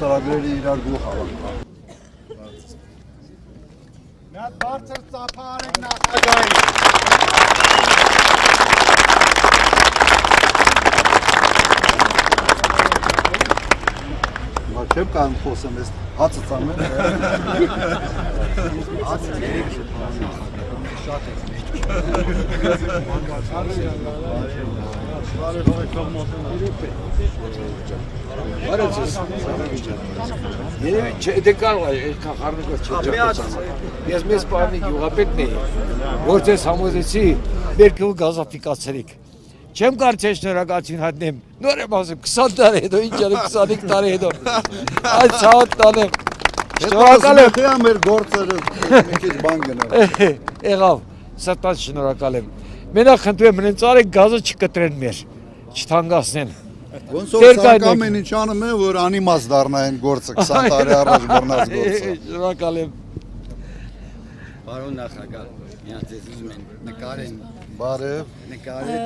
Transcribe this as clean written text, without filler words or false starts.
Ծրագրերի իրար գլուխ ավան։ Մի հատ բարձր ծափարեք նախագահին։ Մա չեմ կարող խոսեմ, ես հացը ծամեմ։ Հացը երեք շատ է մեջ։ Դե կարող է այդքան խառնիկով չճապացան։ Ես մեզ պարնի գյուղապետն էի, որ ձեզ համոզեցի մեր գյուղ գազաֆիկացրիք։ Չեմ կարող ձեզ շնորհակալություն հայտնեմ։ Նոր եմ ասում 20 տարի հետո, ինչ արի 25 տարի հետո։ Այդ ցավոտ տանեմ։ Շնորհակալ եմ։ Հետո մեր գործերը մի քիչ բան գնա։ Եղավ, սրտած շնորհակալ եմ։ Մենակ խնդրում եմ նրանց արեք գազը չկտրեն մեր, չթանկացնեն։ Ոնց որ ցանկ ամեն ինչ անում են, որ անիմաց դառնա այն գործը 20 տարի առաջ բռնած գործը։ Շնորհակալ եմ։ Պարոն նախագահ, միած ես ուզում եմ նկարեն, Բարև։ նկարել